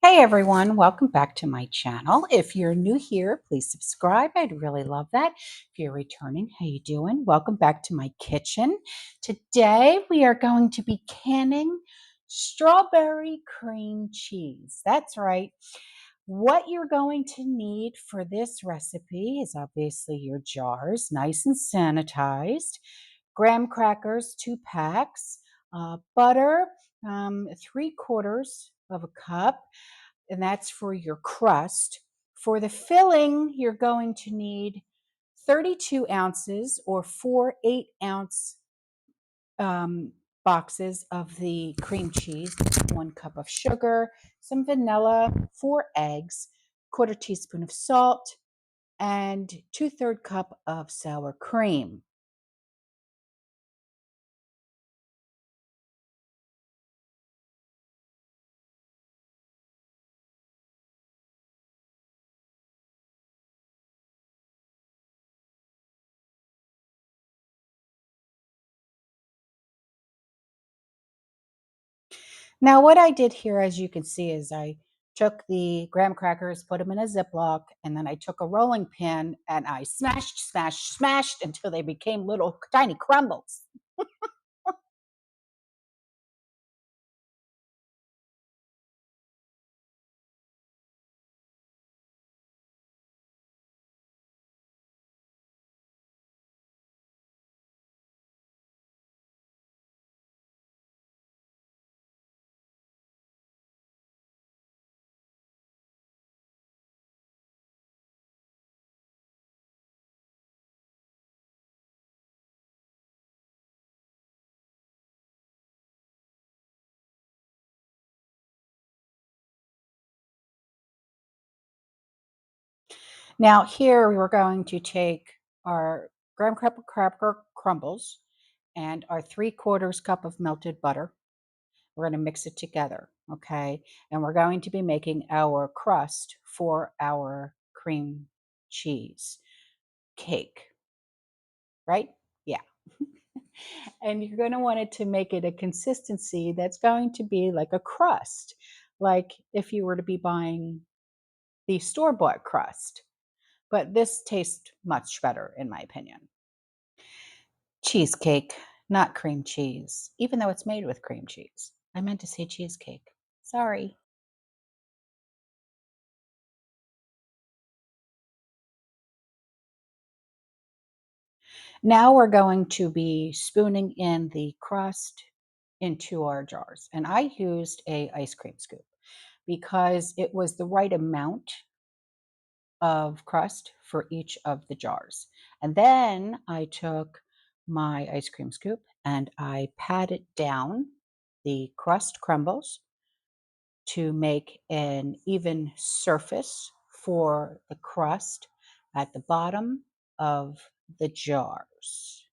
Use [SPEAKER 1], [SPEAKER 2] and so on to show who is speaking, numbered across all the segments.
[SPEAKER 1] Hey everyone, welcome back to my channel. If you're new here, please subscribe. I'd really love that. If you're returning, how you doing? Welcome back to my kitchen. Today we are going to be canning strawberry cream cheese. That's right. What you're going to need for this recipe is obviously your jars, nice and sanitized, graham crackers, 2 packs, butter, 3/4 of a cup, and that's for your crust. For the filling, you're going to need 32 ounces or 4 8-ounce um, boxes of the cream cheese, 1 cup of sugar, some vanilla, 4 eggs, quarter teaspoon of salt, and 2/3 cup of sour cream. Now, what I did here, as you can see, is I took the graham crackers, put them in a Ziploc, and then I took a rolling pin and I smashed until they became little tiny crumbles. Now, here we're going to take our graham cracker crumbles and our 3/4 cup of melted butter. We're going to mix it together, okay? And we're going to be making our crust for our cream cheese cake, right? Yeah. And you're going to want it to make it a consistency that's going to be like a crust, like if you were to be buying the store-bought crust. But this tastes much better, in my opinion. Cheesecake, not cream cheese, even though it's made with cream cheese. I meant to say cheesecake. Sorry. Now we're going to be spooning in the crust into our jars. And I used a ice cream scoop because it was the right amount of crust for each of the jars. And then I took my ice cream scoop and I patted down the crust crumbles to make an even surface for the crust at the bottom of the jars.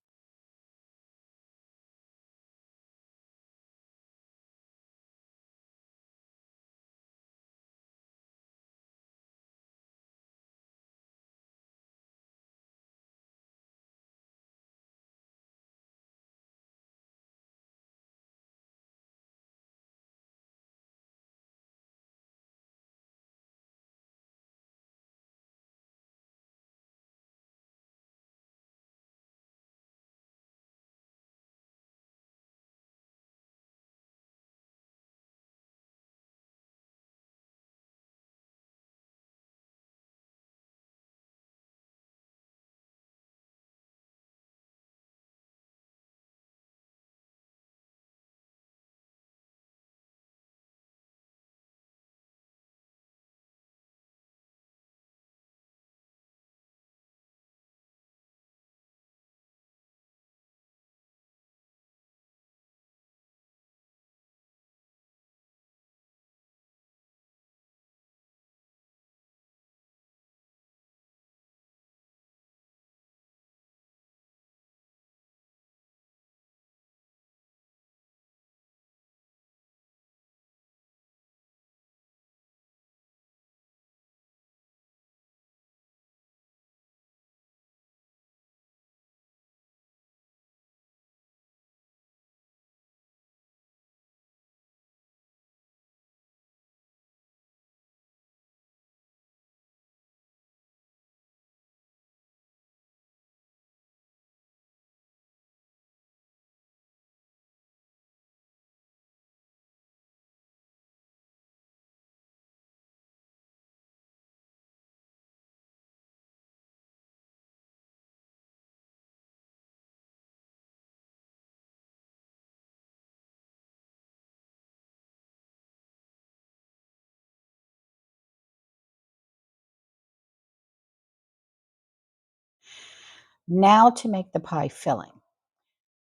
[SPEAKER 1] Now to make the pie filling.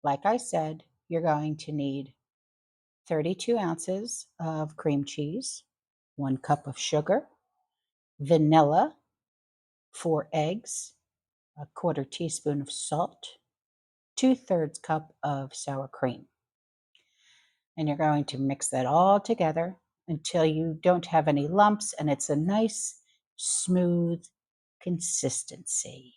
[SPEAKER 1] Like I said, you're going to need 32 ounces of cream cheese, 1 cup of sugar, vanilla, 4 eggs, a 1/4 teaspoon of salt, 2/3 cup of sour cream. And you're going to mix that all together until you don't have any lumps and it's a nice, smooth consistency.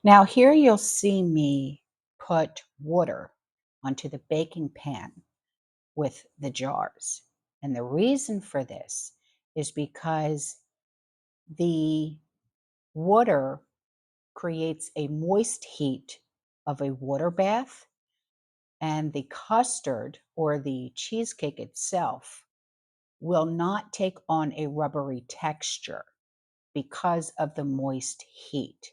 [SPEAKER 1] Now, here you'll see me put water onto the baking pan with the jars. And the reason for this is because the water creates a moist heat of a water bath, and the custard or the cheesecake itself will not take on a rubbery texture because of the moist heat.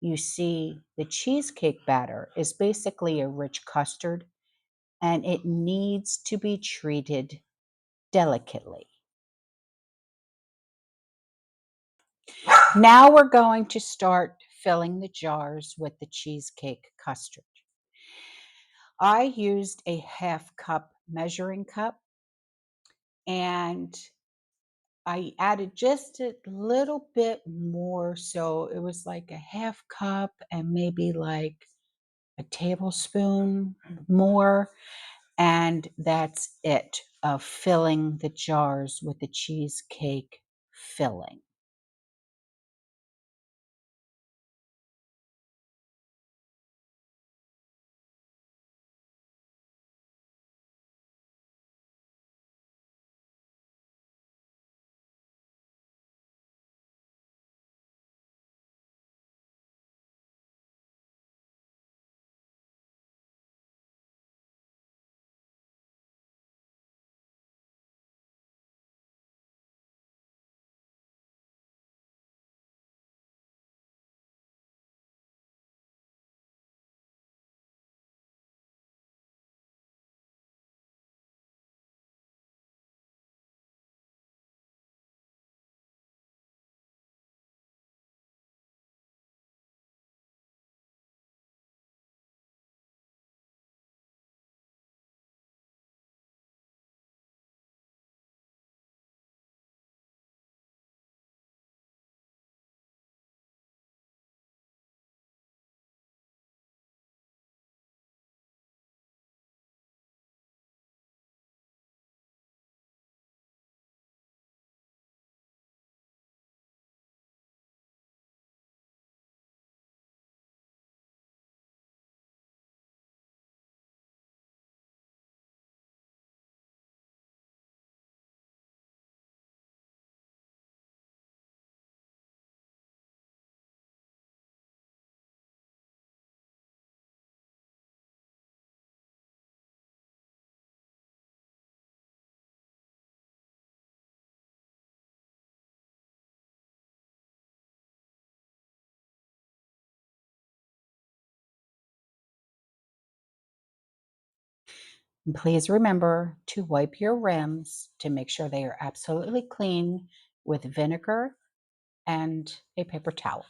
[SPEAKER 1] You see, the cheesecake batter is basically a rich custard and it needs to be treated delicately. Now we're going to start filling the jars with the cheesecake custard. I used a half cup measuring cup and I added just a little bit more. So it was like a half cup and maybe like a tablespoon more. And that's it of filling the jars with the cheesecake filling. And please remember to wipe your rims to make sure they are absolutely clean with vinegar and a paper towel.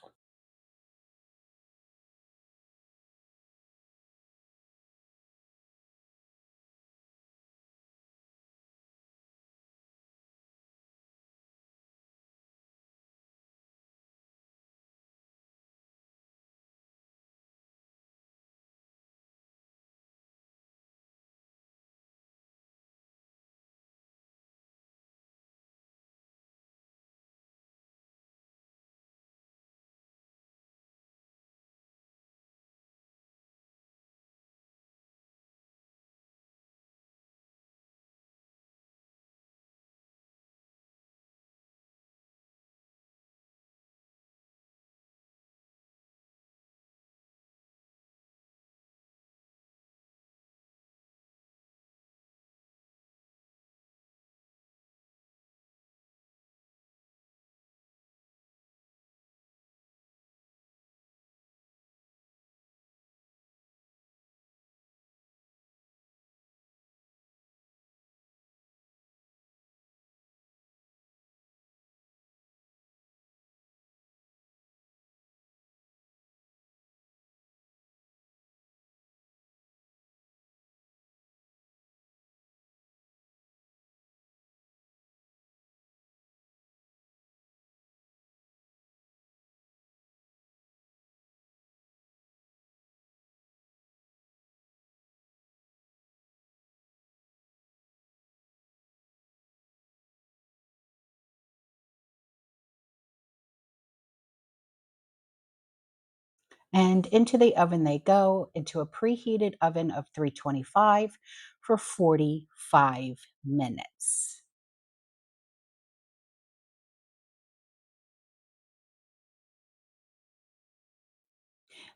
[SPEAKER 1] And into the oven they go, into a preheated oven of 325 for 45 minutes.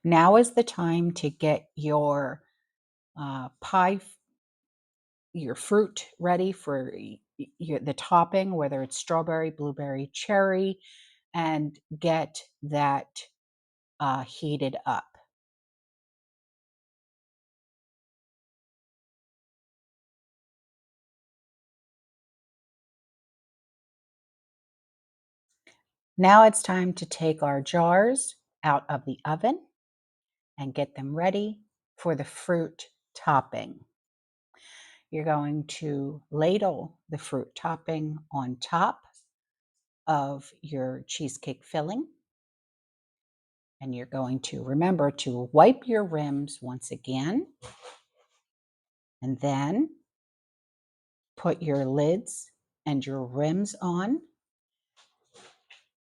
[SPEAKER 1] Now is the time to get pie, your fruit ready for the topping, whether it's strawberry, blueberry, cherry, and get that heated up. Now it's time to take our jars out of the oven and get them ready for the fruit topping. You're going to ladle the fruit topping on top of your cheesecake filling. And you're going to remember to wipe your rims once again. And then put your lids and your rims on.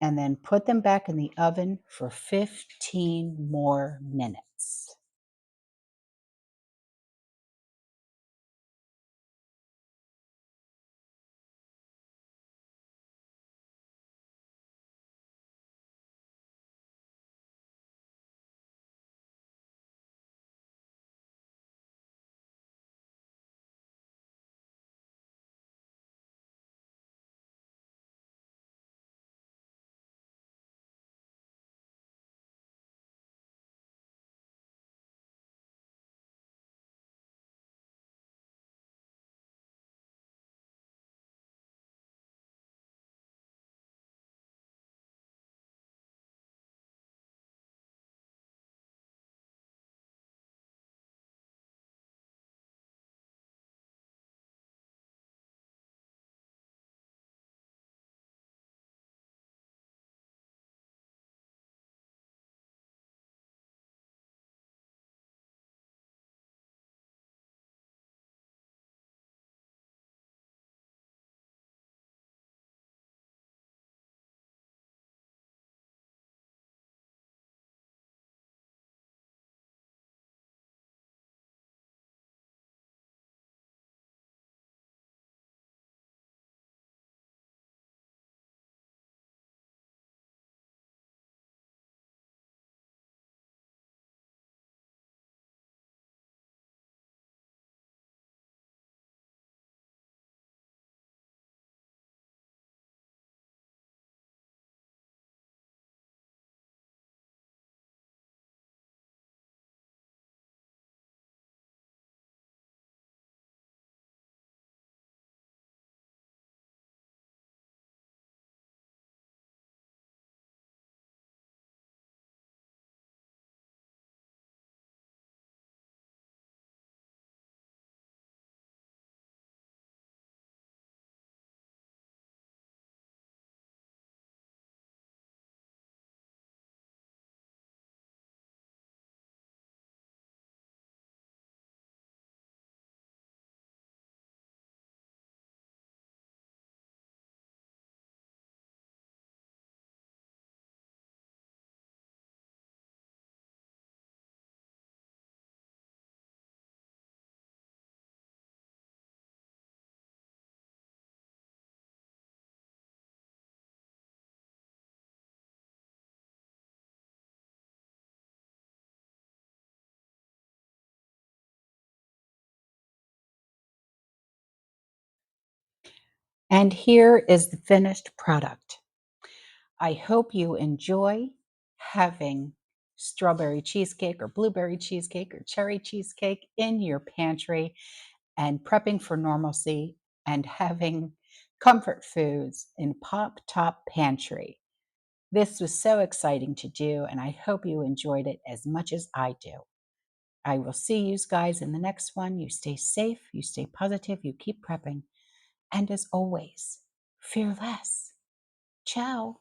[SPEAKER 1] And then put them back in the oven for 15 more minutes. And here is the finished product. I hope you enjoy having strawberry cheesecake or blueberry cheesecake or cherry cheesecake in your pantry and prepping for normalcy and having comfort foods in Pop Top Pantry. This was so exciting to do, and I hope you enjoyed it as much as I do. I will see you guys in the next one. You stay safe, you stay positive, you keep prepping, and as always, fear less. Ciao.